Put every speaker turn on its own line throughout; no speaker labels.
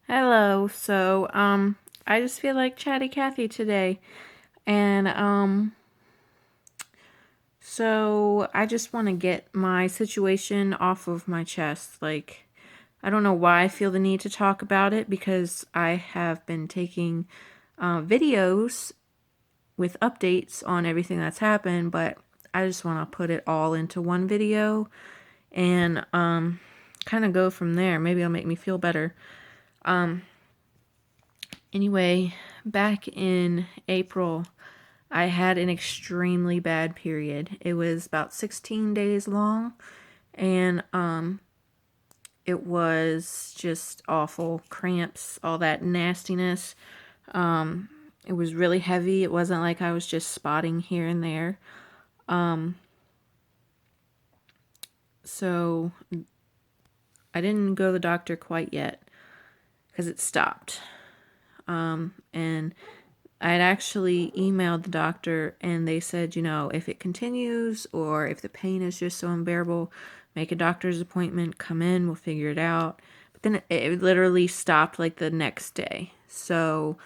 Hello. I just feel like Chatty Cathy today. And I just want to get my situation off of my chest. I don't know why I feel the need to talk about it because I have been taking videos with updates on everything that's happened, but I just want to put it all into one video and kind of go from there. Maybe it'll make me feel better. Anyway, back in April, I had an extremely bad period. It was about 16 days long, and it was just awful. Cramps, all that nastiness. It was really heavy. It wasn't like I was just spotting here and there. So I didn't go to the doctor quite yet because it stopped. And I had actually emailed the doctor and they said, if it continues or if the pain is just so unbearable, make a doctor's appointment, come in, we'll figure it out. But then it literally stopped like the next day. So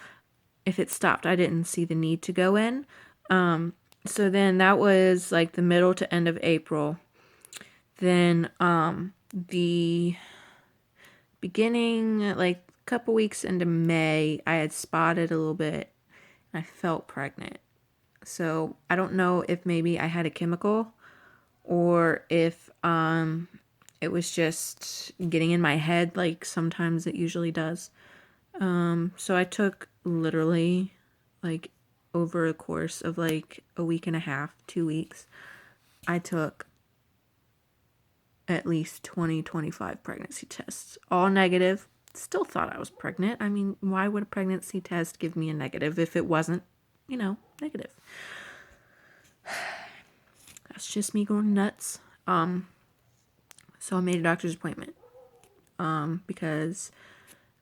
if it stopped, I didn't see the need to go in. So then that was like the middle to end of April. Then the beginning, like a couple weeks into May, I had spotted a little bit. I felt pregnant. So I don't know if maybe I had a chemical or if it was just getting in my head like sometimes it usually does. So I took literally like over a course of like a week and a half, 2 weeks, I took at least 25 pregnancy tests, all negative. Still thought I was pregnant. I mean, why would a pregnancy test give me a negative if it wasn't, negative? That's just me going nuts. So I made a doctor's appointment because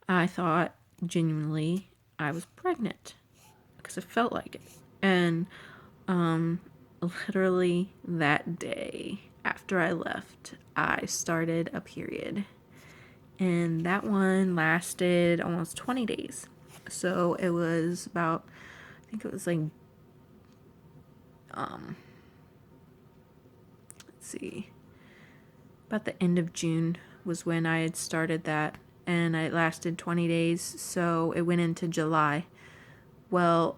I thought genuinely I was pregnant because it felt like it. And literally that day after I left, I started a period. And that one lasted almost 20 days. So it was about, I think it was like, let's see, about the end of June was when I had started that, and it lasted 20 days, so it went into July. Well,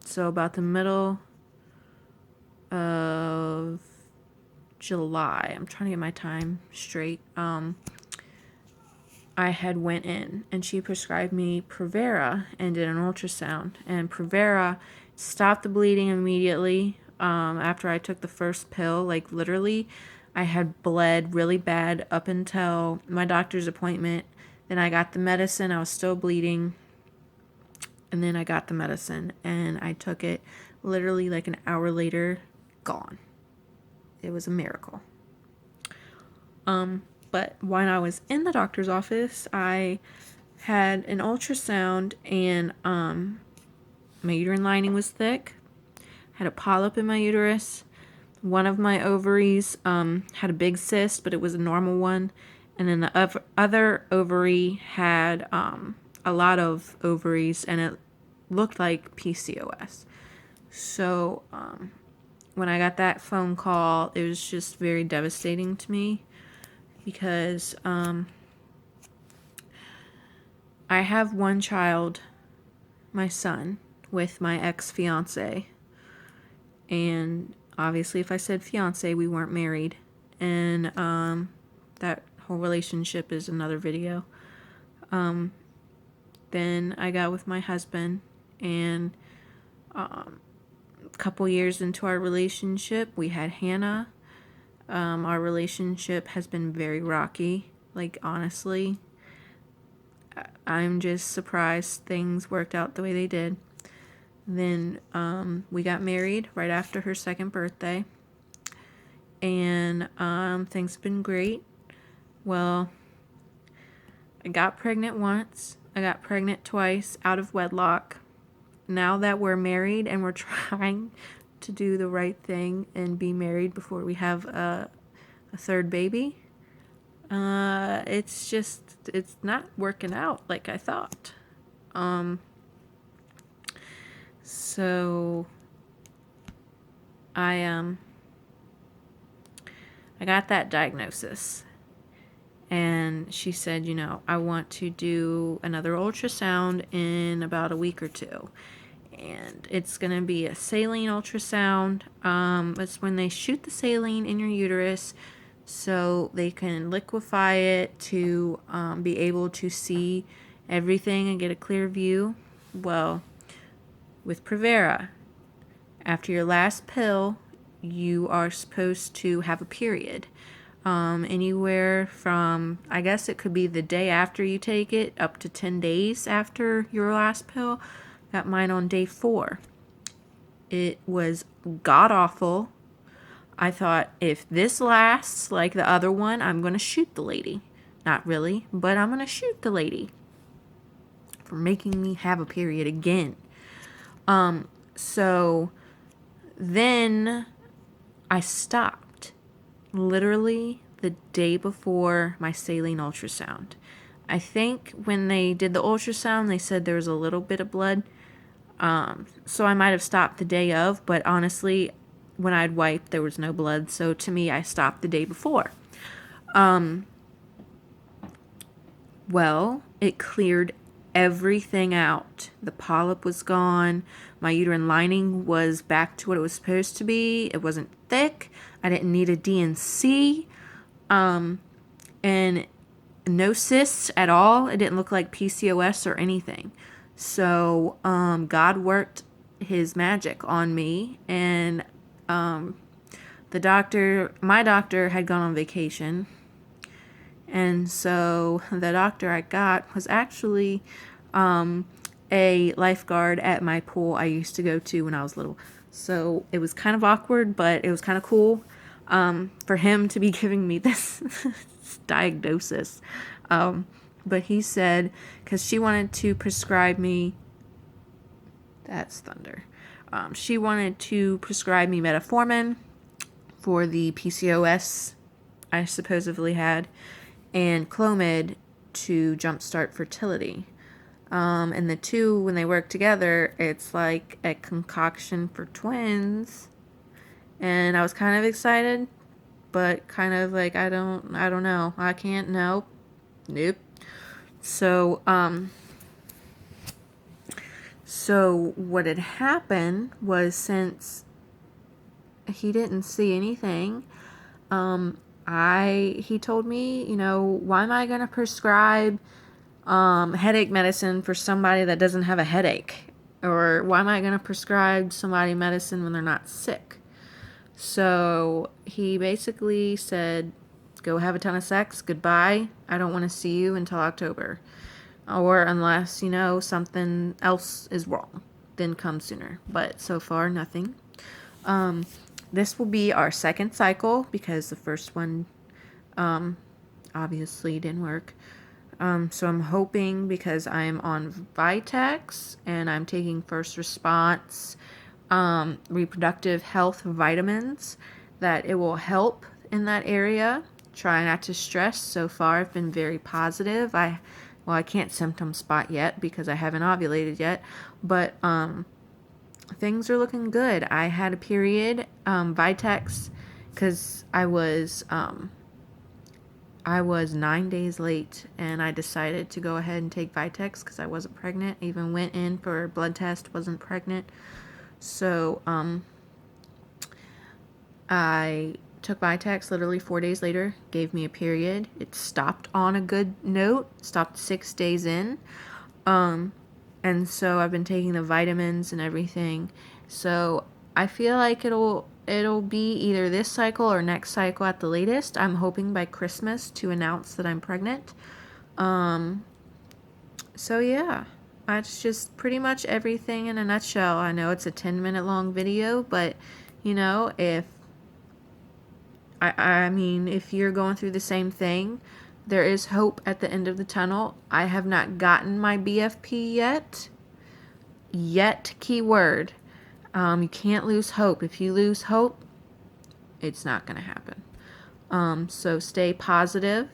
so about the middle of July, I'm trying to get my time straight. I had went in and she prescribed me Provera and did an ultrasound, and Provera stopped the bleeding immediately. After I took the first pill, like literally I had bled really bad up until my doctor's appointment. Then I got the medicine. I was still bleeding. And then I got the medicine and I took it literally like an hour later, gone. It was a miracle. But when I was in the doctor's office, I had an ultrasound and my uterine lining was thick. Had a polyp in my uterus. One of my ovaries had a big cyst, but it was a normal one. And then the other ovary had a lot of ovaries, and it looked like PCOS. So when I got that phone call, it was just very devastating to me because I have one child, my son, with my ex-fiance. And obviously, if I said fiance, we weren't married. And that whole relationship is another video. Then I got with my husband, and a couple years into our relationship, we had Hannah. Our relationship has been very rocky. Like, honestly, I'm just surprised things worked out the way they did. Then we got married right after her second birthday. And things have been great. Well, I got pregnant once. I got pregnant twice out of wedlock. Now that we're married and we're trying to do the right thing and be married before we have a third baby, It's not working out like I thought. Um, so I I got that diagnosis, and she said, I want to do another ultrasound in about a week or two. And it's going to be a saline ultrasound. It's when they shoot the saline in your uterus so they can liquefy it to be able to see everything and get a clear view. Well, with Prevera, after your last pill, you are supposed to have a period. Anywhere from, I guess it could be the day after you take it up to 10 days after your last pill. Got mine on day 4. It was god awful. I thought, if this lasts like the other one, I'm going to shoot the lady. Not really, but I'm going to shoot the lady for making me have a period again. So then I stopped literally the day before my saline ultrasound. I think when they did the ultrasound, they said there was a little bit of blood. So I might have stopped the day of, but honestly, when I'd wiped, there was no blood. So to me, I stopped the day before. Well, it cleared everything out. The polyp was gone. My uterine lining was back to what it was supposed to be. It wasn't thick. I didn't need a D&C. And no cysts at all. It didn't look like PCOS or anything. So God worked his magic on me, and my doctor had gone on vacation, and so the doctor I got was actually a lifeguard at my pool I used to go to when I was little. So it was kind of awkward, but it was kind of cool for him to be giving me this diagnosis. But he said, because she wanted to prescribe me, that's thunder. She wanted to prescribe me metformin for the PCOS I supposedly had, and Clomid to jumpstart fertility. And the two, when they work together, it's like a concoction for twins. And I was kind of excited, but kind of like, I don't know. I can't, nope. So, so what had happened was, since he didn't see anything, he told me, why am I going to prescribe headache medicine for somebody that doesn't have a headache? Or why am I going to prescribe somebody medicine when they're not sick? So he basically said, go have a ton of sex, goodbye, I don't want to see you until October. Or unless, something else is wrong, then come sooner. But so far, nothing. This will be our second cycle, because the first one obviously didn't work. So I'm hoping, because I'm on Vitex and I'm taking first response reproductive health vitamins, that it will help in that area. Try not to stress. So far, I've been very positive. I can't symptom spot yet because I haven't ovulated yet, but things are looking good. I had a period, Vitex, because I was 9 days late, and I decided to go ahead and take Vitex because I wasn't pregnant. Even went in for a blood test, wasn't pregnant. So I took Vitex literally 4 days later, gave me a period. It stopped on a good note, stopped 6 days in. And so I've been taking the vitamins and everything. So I feel like it'll be either this cycle or next cycle at the latest. I'm hoping by Christmas to announce that I'm pregnant. So yeah, that's just pretty much everything in a nutshell. I know it's a 10-minute long video, but if I mean, if you're going through the same thing, there is hope at the end of the tunnel. I have not gotten my BFP yet. Yet, keyword. You can't lose hope. If you lose hope, it's not going to happen. So stay positive.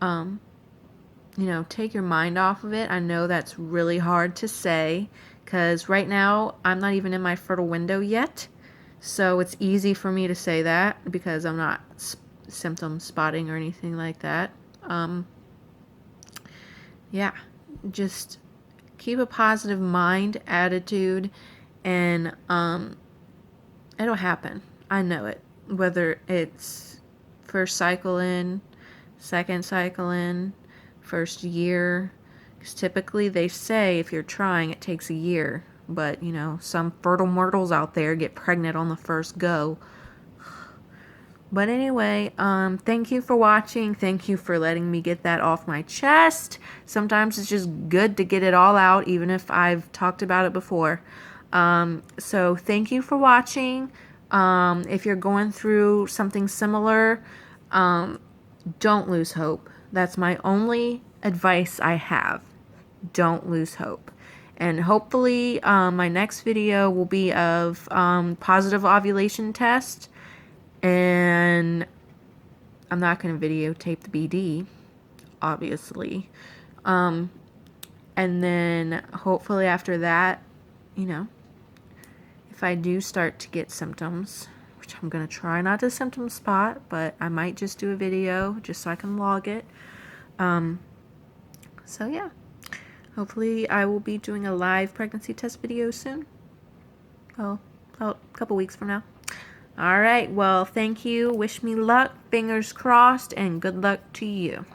you know, take your mind off of it. I know that's really hard to say because right now I'm not even in my fertile window yet. So it's easy for me to say that because I'm not symptom spotting or anything like that. Yeah, just keep a positive mind, attitude, and it'll happen. I know it. Whether it's first cycle in, second cycle in, first year. Because typically they say if you're trying, it takes a year. But, you know, some fertile myrtles out there get pregnant on the first go. But anyway, thank you for watching. Thank you for letting me get that off my chest. Sometimes it's just good to get it all out, even if I've talked about it before. So thank you for watching. If you're going through something similar, don't lose hope. That's my only advice I have. Don't lose hope. And hopefully my next video will be of positive ovulation test. And I'm not going to videotape the BD, obviously. And then hopefully after that, you know, if I do start to get symptoms, which I'm going to try not to symptom spot, but I might just do a video just so I can log it. So yeah, hopefully I will be doing a live pregnancy test video soon. Well, about a couple weeks from now. All right, well, thank you. Wish me luck, fingers crossed, and good luck to you.